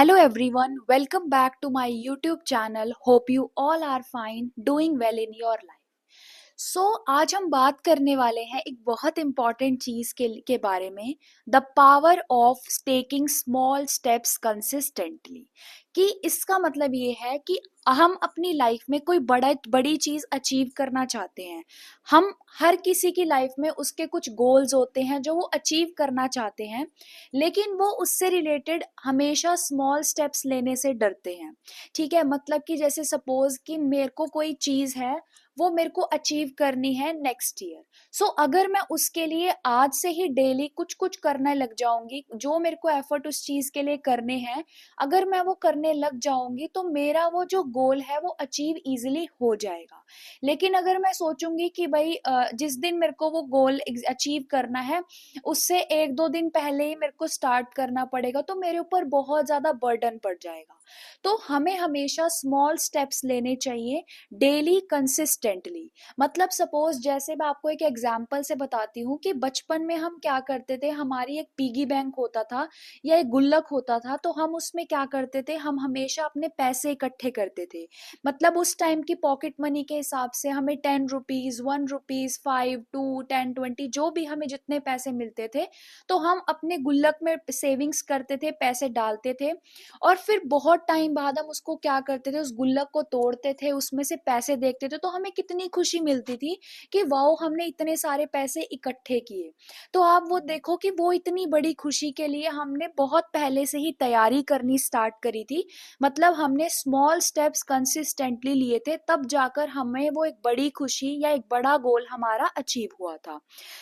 Hello everyone, welcome back to my YouTube channel. Hope you all are fine, doing well in your life. आज हम बात करने वाले हैं एक बहुत इम्पॉर्टेंट चीज के बारे में, the power of taking small steps consistently. कि इसका मतलब ये है कि हम अपनी लाइफ में कोई बड़ी चीज अचीव करना चाहते हैं। हम हर किसी की लाइफ में उसके कुछ गोल्स होते हैं जो वो अचीव करना चाहते हैं, लेकिन वो उससे रिलेटेड हमेशा स्मॉल स्टेप्स लेने से डरते हैं। ठीक है, मतलब कि जैसे सपोज कि मेरे को कोई चीज है, वो मेरे को अचीव करनी है नेक्स्ट ईयर। अगर मैं उसके लिए आज से ही डेली कुछ कुछ करने लग जाऊंगी, जो मेरे को एफर्ट उस चीज के लिए करने हैं, अगर मैं वो करने लग जाऊंगी तो मेरा वो जो गोल है वो अचीव इजीली हो जाएगा। लेकिन अगर मैं सोचूंगी कि भाई जिस दिन मेरे को वो गोल अचीव करना है उससे एक दो दिन पहले ही मेरे को स्टार्ट करना पड़ेगा, तो मेरे ऊपर बहुत ज्यादा बर्डन पड़ जाएगा। तो हमें हमेशा स्मॉल स्टेप्स लेने चाहिए, डेली कंसिस्टेंटली। मतलब सपोज जैसे मैं आपको एक एग्जांपल से बताती हूँ कि बचपन में हम क्या करते थे, हमारी एक पिगी बैंक होता था या एक गुल्लक होता था, तो हम उसमें क्या करते थे, हम हमेशा अपने पैसे इकट्ठे करते थे। मतलब उस टाइम की पॉकेट मनी के हिसाब से हमें 10 रुपीज, 1 रुपीज, 5, 2, 10, 20 जो भी हमें जितने पैसे मिलते थे, तो हम अपने गुल्लक में सेविंग्स करते थे, पैसे डालते थे। और फिर बहुत टाइम बाद हम उसको क्या करते थे, उस गुल्लक को तोड़ते थे, उसमें से पैसे देखते थे, तो हमें कितनी खुशी मिलती थी कि वाओ हमने इतने सारे पैसे इकट्ठे किए। तो आप वो देखो कि वो इतनी बड़ी खुशी के लिए हमने बहुत पहले से ही तैयारी करनी स्टार्ट करी थी। मतलब हमने स्मॉल स्टेप्स कंसिस्टेंटली लिए थे, तब जाकर हमें वो एक बड़ी खुशी या एक बड़ा गोल हमारा अचीव हुआ था।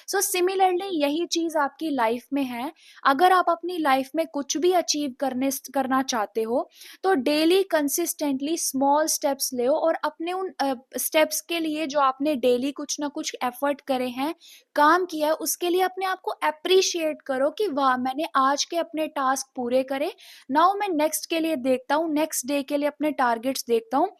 सिमिलरली यही चीज आपकी लाइफ में है। अगर आप अपनी लाइफ में कुछ भी अचीव करना चाहते हो, तो डेली कंसिस्टेंटली स्मॉल स्टेप्स ले और अपने उन स्टेप्स के लिए जो आपने डेली कुछ ना कुछ एफर्ट करे हैं, काम किया है, उसके लिए अपने आप को अप्रिशिएट करो कि वाह मैंने आज के अपने टास्क पूरे करे। नाउ मैं नेक्स्ट के लिए देखता हूँ, नेक्स्ट डे के लिए अपने टारगेट्स देखता हूँ।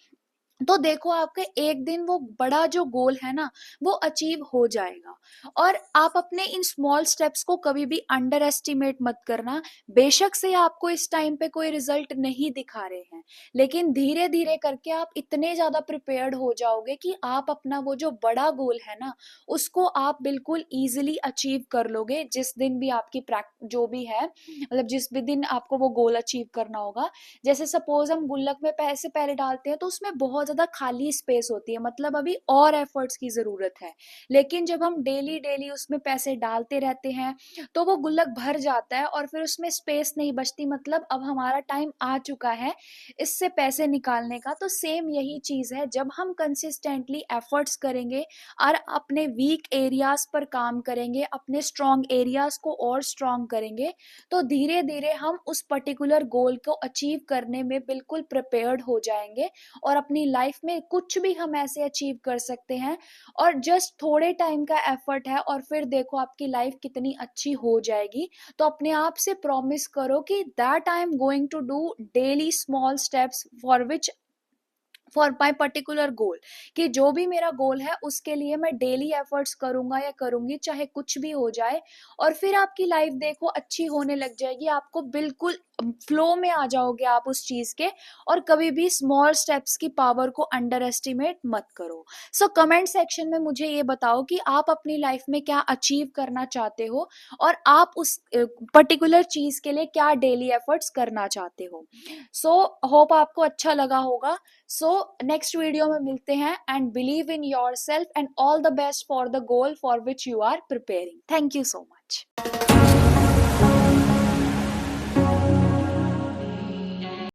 तो देखो आपके एक दिन वो बड़ा जो गोल है ना, वो अचीव हो जाएगा। और आप अपने इन स्मॉल स्टेप्स को कभी भी अंडर एस्टिमेट मत करना। बेशक से आपको इस टाइम पे कोई रिजल्ट नहीं दिखा रहे हैं, लेकिन धीरे धीरे करके आप इतने ज्यादा प्रिपेयर्ड हो जाओगे कि आप अपना वो जो बड़ा गोल है ना, उसको आप बिल्कुल इजीली अचीव कर लोगे। जिस दिन भी आपकी जो भी है, मतलब जिस भी दिन आपको वो गोल अचीव करना होगा। जैसे सपोज हम गुल्लक में पैसे पहले डालते हैं तो उसमें बहुत ज्यादा खाली स्पेस होती है, मतलब अभी और एफर्ट्स की जरूरत है। लेकिन जब हम डेली डेली उसमें पैसे डालते रहते हैं तो वो गुल्लक भर जाता है और फिर उसमें स्पेस नहीं बचती, मतलब अब हमारा टाइम आ चुका है इससे पैसे निकालने का। तो सेम यही चीज है, जब हम कंसिस्टेंटली एफर्ट्स करेंगे और अपने वीक एरियाज पर काम करेंगे, अपने स्ट्रॉन्ग एरियाज को और स्ट्रॉन्ग करेंगे, तो धीरे धीरे हम उस पर्टिकुलर गोल को अचीव करने में बिल्कुल प्रिपेयर्ड हो जाएंगे। और अपनी लाइफ में कुछ भी हम ऐसे अचीव कर सकते हैं, और जस्ट थोड़े टाइम का एफर्ट है और फिर देखो आपकी लाइफ कितनी अच्छी हो जाएगी। तो अपने आप से प्रॉमिस करो कि that I am going to do daily small steps for my particular goal. कि जो भी मेरा गोल है उसके लिए मैं डेली एफर्ट्स करूंगा या करूंगी, चाहे कुछ भी हो जाए। और फिर आपकी लाइफ देखो अच्छी होने लग जाएगी, आपको बिल्कुल फ्लो में आ जाओगे आप उस चीज के। और कभी भी स्मॉल स्टेप्स की पावर को अंडर एस्टिमेट मत करो। कमेंट सेक्शन में मुझे ये बताओ कि आप अपनी लाइफ में क्या अचीव करना चाहते हो, और आप उस पर्टिकुलर चीज के लिए क्या डेली एफर्ट्स करना चाहते हो। होप आपको अच्छा लगा होगा। नेक्स्ट वीडियो में मिलते हैं, and believe in yourself and all the best for the goal for which you are preparing. Thank you so much.